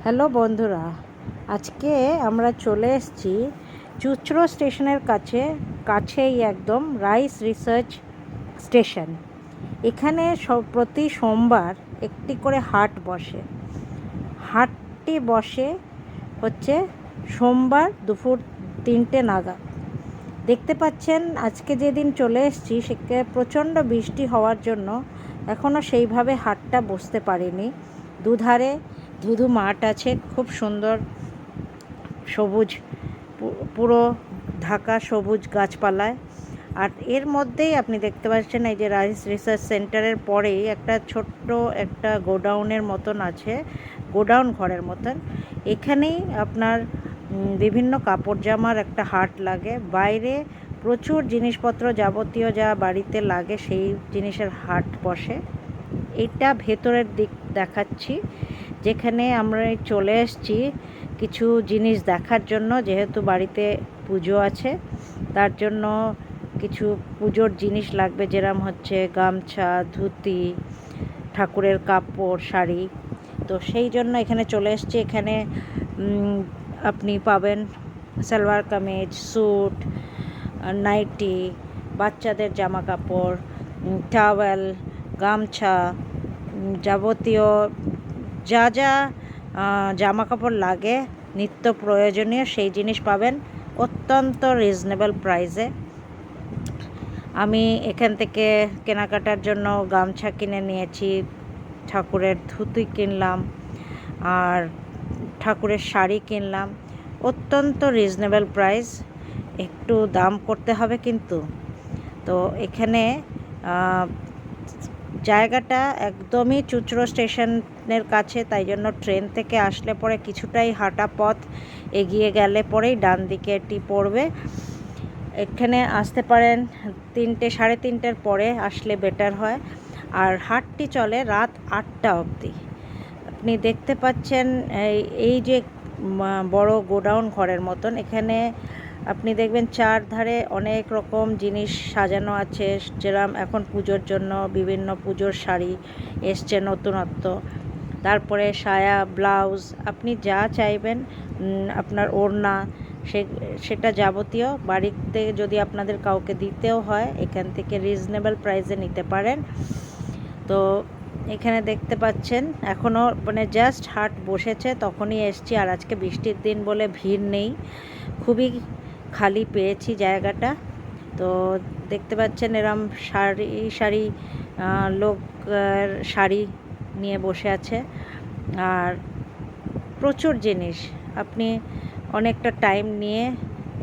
Hello বন্ধুরা, আজকে আমরা চলে এসেছি চুঁচুড়া স্টেশনের কাছেই একদম রাইস রিসার্চ স্টেশন। এখানে প্রতি সোমবার একটি করে হাট বসে। হাটটি বসে হচ্ছে সোমবার দুপুর 3টে নাগাদ। দেখতে পাচ্ছেন আজকে যেদিন চলে এসেছি সেখানে প্রচণ্ড বৃষ্টি হওয়ার জন্য এখনও সেইভাবে হাটটা বসতে পারেনি। দুধারে ধুধু মাঠ আছে, খুব সুন্দর সবুজ, পুরো ঢাকা সবুজ গাছপালায়। আর এর মধ্যেই আপনি দেখতে পাচ্ছেন এই যে রাইস রিসার্চ সেন্টারের পরেই একটা গোডাউনের মতন আছে, গোডাউন ঘরের মতন। এখানেই আপনার বিভিন্ন কাপড় জামার একটা হাট লাগে। বাইরে প্রচুর জিনিসপত্র যাবতীয় যা বাড়িতে লাগে সেই জিনিসের হাট বসে। এটা ভেতরের দিক দেখাচ্ছি, যেখানে আমরা চলে এসেছি কিছু জিনিস দেখার জন্য। যেহেতু বাড়িতে পুজো আছে, তার জন্য কিছু পুজোর জিনিস লাগবে, যেরকম হচ্ছে গামছা, ধুতি, ঠাকুরের কাপড়, শাড়ি। তো সেই জন্য এখানে চলে এসেছি। এখানে আপনি পাবেন সালোয়ার কামিজ, স্যুট, নাইটি, বাচ্চাদের জামা কাপড়, টাওয়েল, গামছা, যাবতীয় যা যা জামা কাপড় লাগে নিত্য প্রয়োজনীয় সেই জিনিস পাবেন অত্যন্ত রিজনেবল প্রাইসে। আমি এখান থেকে কেনাকাটার জন্য গামছা কিনে নিয়েছি, ঠাকুরের ধুতি কিনলাম, আর ঠাকুরের শাড়ি কিনলাম। অত্যন্ত রিজনেবল প্রাইস, একটু দাম করতে হবে কিন্তু। তো এখানে জায়গাটা একদমই চুঁচুড়া স্টেশনের কাছে, তাই জন্য ট্রেন থেকে আসলে পরে কিছুটাই হাঁটা পথ এগিয়ে গেলে পরেই ডান দিকে এটি পড়বে। এখানে আসতে পারেন 3টে, 3:30টার পরে আসলে বেটার হয়। আর হাটটি চলে রাত 8টা অবধি। আপনি দেখতে পাচ্ছেন এই যে বড় গোডাউন ঘরের মতন, এখানে আপনি দেখবেন চারধারে অনেক রকম জিনিস সাজানো আছে। যেরকম এখন পুজোর জন্য বিভিন্ন পুজোর শাড়ি এসছে নতুনত্ব, তারপরে সায়া, ব্লাউজ, আপনি যা চাইবেন, আপনার ওড়না, সেটা যাবতীয় বাড়িতে যদি আপনাদের কাউকে দিতেও হয় এখান থেকে রিজনেবল প্রাইসে নিতে পারেন। তো এখানে দেখতে পাচ্ছেন এখনও জাস্ট হাট বসেছে, তখনই এসছি। আর আজকে বৃষ্টির দিন বলে ভিড় নেই, খুবই খালি পেয়েছি জায়গাটা। তো দেখতে পাচ্ছেন এরম সারি লোক শাড়ি নিয়ে বসে আছে। আর প্রচুর জিনিস, আপনি অনেকটা টাইম নিয়ে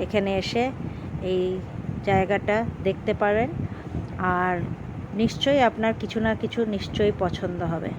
এখানে এসে এই জায়গাটা দেখতে পারেন। আর নিশ্চয়ই আপনার কিছু না কিছু নিশ্চয়ই পছন্দ হবে।